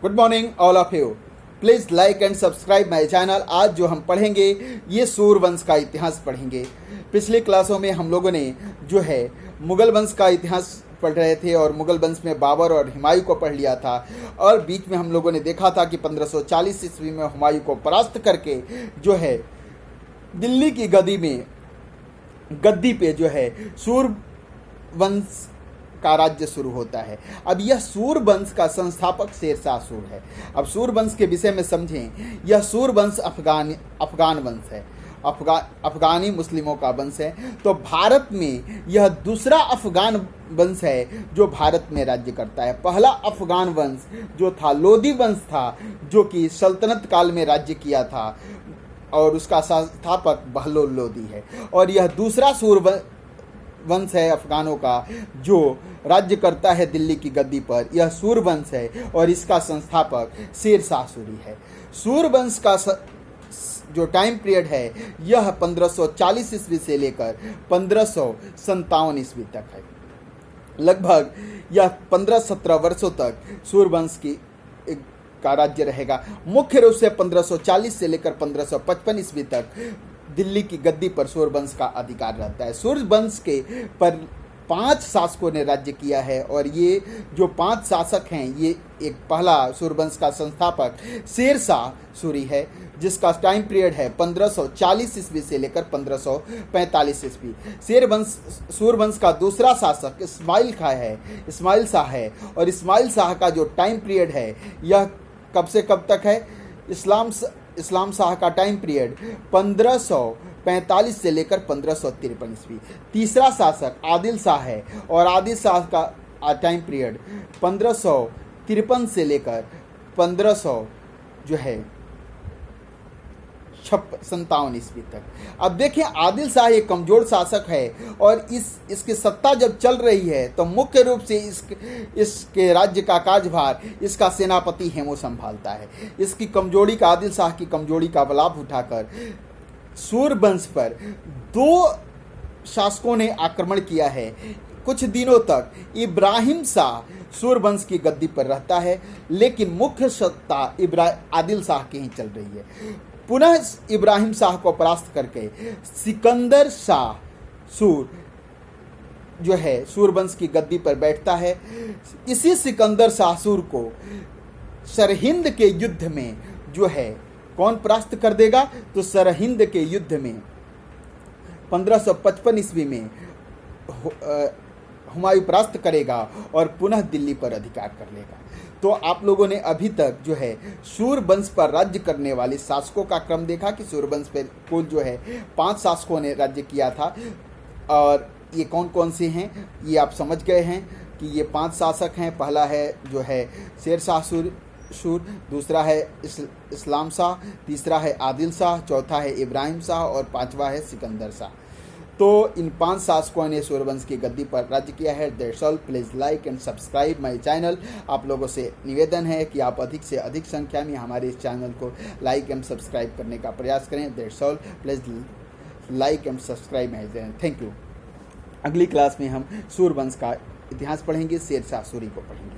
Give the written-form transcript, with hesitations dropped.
Good morning all of you. Please like and subscribe my channel. आज जो हम पढ़ेंगे ये सूर्यवंश का इतिहास पढ़ेंगे। पिछले क्लासों में हम लोगों ने जो है मुगल वंश का इतिहास पढ़ रहे थे और मुगल वंश में बाबर और हुमायूं को पढ़ लिया था और बीच में हम लोगों ने देखा था कि 1540 ईस्वी में हुमायूं को परास्त करके जो है दिल्ली की गद्दी पे जो है सूर्यवंश का राज्य शुरू होता है। अब यह सूर्यवंश का संस्थापक शेरशाह सूर्य है। अब सूर्यवंश के विषय में समझें, यह सूर्यवंश अफगान वंश है, अफगानी मुस्लिमों का वंश है। तो भारत में यह दूसरा अफगान वंश है जो भारत में राज्य करता है। पहला अफगान वंश जो था लोदी वंश था, जो कि सल्तनत काल में राज्य किया था और उसका संस्थापक बहलोल लोदी है। और यह दूसरा सूर्यवंश है अफगानों का जो राज्य करता है दिल्ली की गद्दी पर। यह सूर्यवंश है और इसका संस्थापक शेरशाह सूरी है। सूर्यवंश का जो टाइम पीरियड है यह 1540 ईस्वी से लेकर 1557 ईस्वी तक है। लगभग यह 15-17 वर्षों तक सूर्यवंश का राज्य रहेगा। मुख्य रूप से 1540 से लेकर 1555 ईस्वी तक दिल्ली की गद्दी पर सूर्यवंश का अधिकार रहता है। सूर्यवंश के पर 5 शासकों ने राज्य किया है और ये जो 5 शासक हैं, ये एक पहला सूर्यवंश का संस्थापक शेरशाह सूरी है, जिसका टाइम पीरियड है 1540 ईस्वी से लेकर 1545 ईस्वी। सूर्यवंश का दूसरा शासक इस्माइल शाह है और इस्माइल शाह का जो टाइम पीरियड है यह कब से कब तक है? इस्लाम शाह का टाइम पीरियड 1545 से लेकर 1553 ईस्वी। तीसरा शासक आदिल शाह है और आदिल शाह का टाइम पीरियड 1553 से लेकर 1500 जो है 57 ईस्वी तक। अब देखिए, आदिल शाह एक कमजोर शासक है और इसकी सत्ता जब चल रही है तो मुख्य रूप से इसके राज्य का कार्यभार इसका सेनापति हेमू संभालता है। इसकी कमजोरी का, आदिल शाह की कमजोरी का लाभ उठाकर सूर्यवंश पर 2 शासकों ने आक्रमण किया है। कुछ दिनों तक इब्राहिम शाह सूर्यवंश की गद्दी पर रहता है, लेकिन मुख्य सत्ता आदिल शाह की ही चल रही है। पुनः इब्राहिम शाह को परास्त करके सिकंदर शाह जो है सूर्यवंश की गद्दी पर बैठता है। इसी सिकंदर शाह सूर को सरहिंद के युद्ध में जो है कौन परास्त कर देगा? तो सरहिंद के युद्ध में 1555 ईस्वी में हुमायूं परास्त करेगा और पुनः दिल्ली पर अधिकार कर लेगा। तो आप लोगों ने अभी तक जो है सूर्यवंश पर राज्य करने वाले शासकों का क्रम देखा कि सूर्यवंश पर कुल जो है 5 शासकों ने राज्य किया था और ये कौन कौन से हैं ये आप समझ गए हैं कि ये 5 शासक हैं। पहला है जो है शेरशाह सूर, दूसरा है इस्लाम शाह, तीसरा है आदिल शाह, चौथा है इब्राहिम शाह और 5वां है सिकंदर शाह। तो इन 5 शासकों ने सूर्यवंश की गद्दी पर राज्य किया है। That's all. Please like and subscribe my channel. आप लोगों से निवेदन है कि आप अधिक से अधिक संख्या में हमारे इस चैनल को लाइक एंड सब्सक्राइब करने का प्रयास करें। That's all. Please like and subscribe my channel. Thank you. अगली क्लास में हम सूर्यवंश का इतिहास पढ़ेंगे, शेरशाह सूरी को पढ़ेंगे।